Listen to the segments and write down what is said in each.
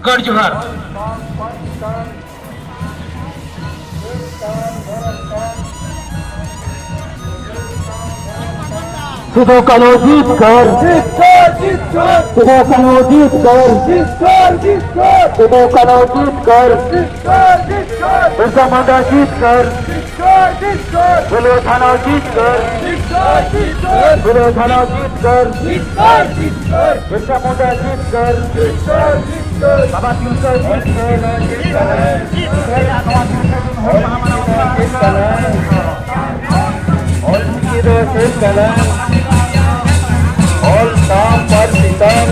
गढ़ जोहार सुबह का जीत कर सुबह का जीत कर सुबह का जीत कर बिरसा मुंडा जीत कर बोले थाना जीत कर बोले थाना जीत कर बिरसा मुंडा जीत कर बाबा तीनसौ जीत कर all काम पर सितम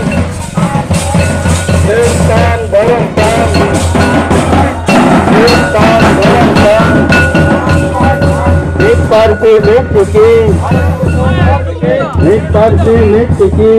हिंदुस्तान बरमतान हिंदुस्तान बरमतान एक पार्टी मिट चुकी एक पार्टी मिट चुकी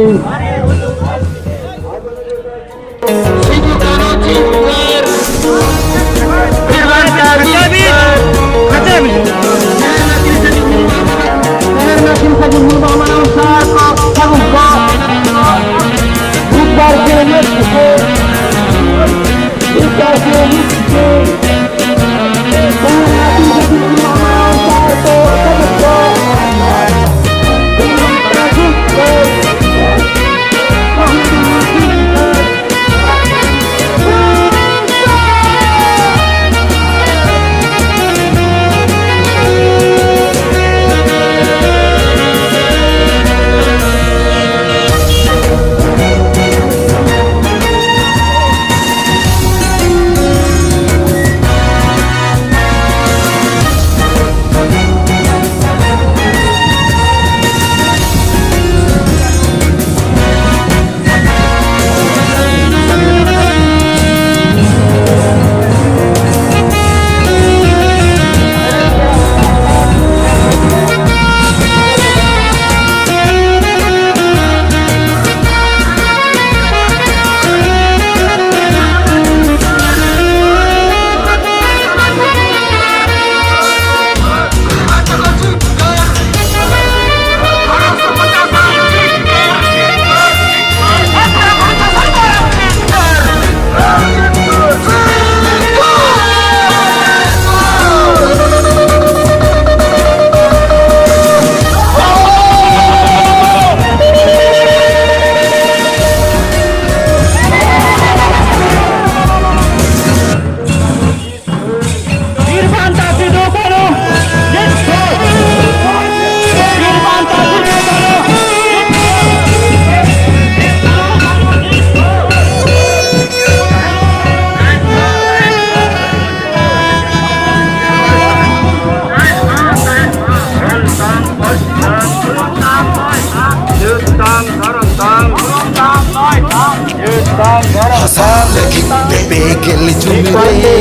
हसालगित्ते बेगेल जुनरे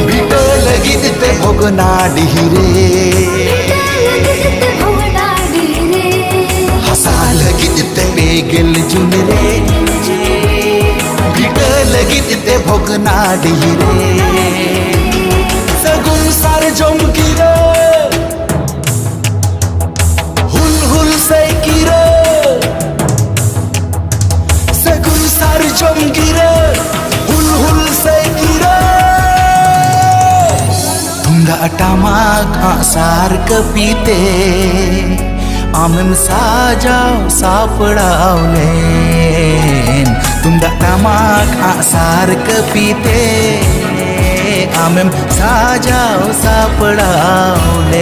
बिटलगित्ते भोगनाडिरे हसालगित्ते बेगेल जुनरे बिटलगित्ते भोगनाडिरे सगुन सार जमकिरे हुल हुल सैकिरे सगुन सार जमकिरे हुल हुल सैकिरे तुंगा टामाक आसार कपीते आमेम साजाव सापडावलेन तुंगा टामाक आसार कपीते आमेम साजाव सापडावलेन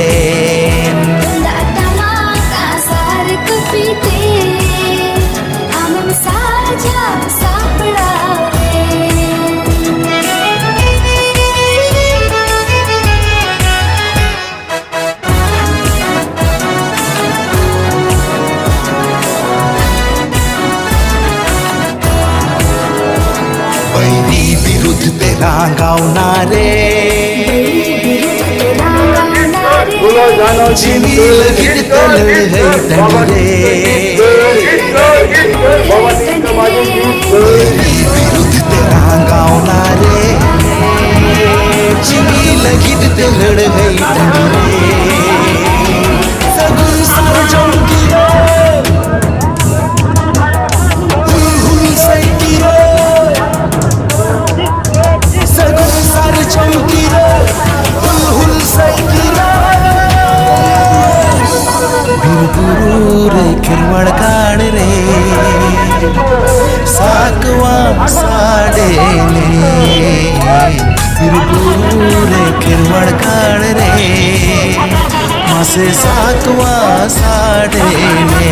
बैरी विरुद्ध ते रांगावणारे चिनी लगीत लढे तंडरे बैरी विरुद्ध ते रांगावणारे चिनी लगीत लढे तंडरे सगुन सार जमकिरे हुल हुल सैकिरे सगुन सार जमकिरे हुल हुल सैकिरे बिरबुरु रे खिलवड़ काड़ रे साकवा साडेले बिरबुरु रे खिलवड़ काड़ रे मासे साकवा साडेले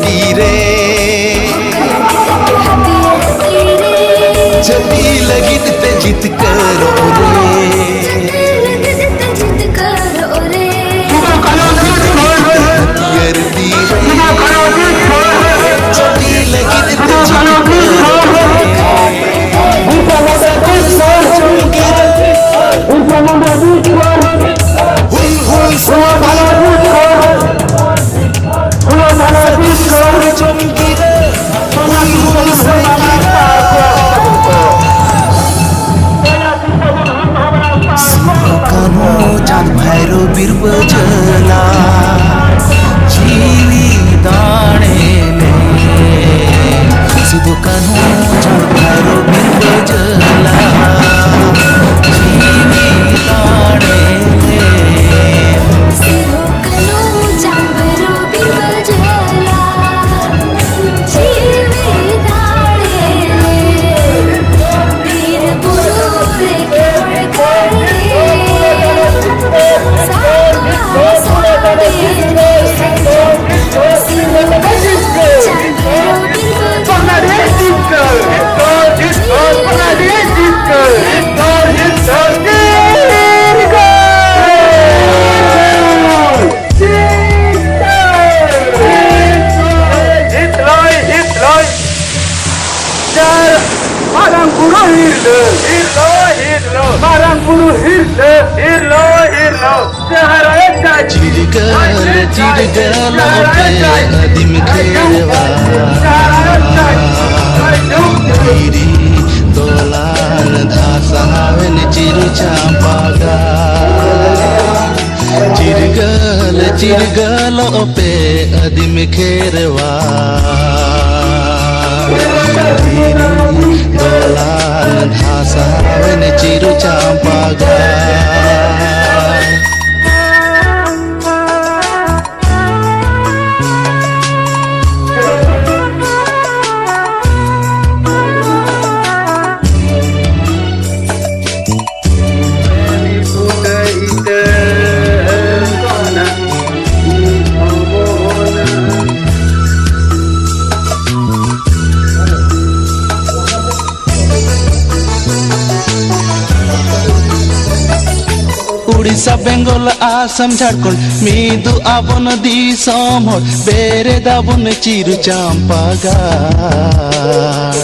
तीरे जल्दी लगित ते जित करो रे हथियार तीरे जल्दी लगित ते जित भैरो बिरबजला जीवी दाणे ले सिद्धो कान्हो चांद भैरो बिरबजला जीवी दाणे ले चिरगल नदीम खेरवा गिरी दोलान धासावन चिरु चांपागा चिरगल पे अदीम खेरवा दोलान धासावन चिरु चांपागा उड़ीसा बेंगल आसाम झारखंड मिदु आबन दिसम हर बेरे दाबन चिरु चांपा गार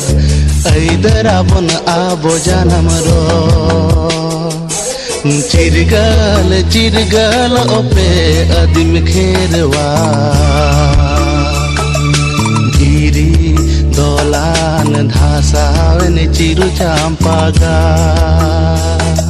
ऐदर आबन आबो जानम रो चिरगल चिरगल ओपे अदिम खेरवा गिरी दोलान धासावन चिरु चांपा गार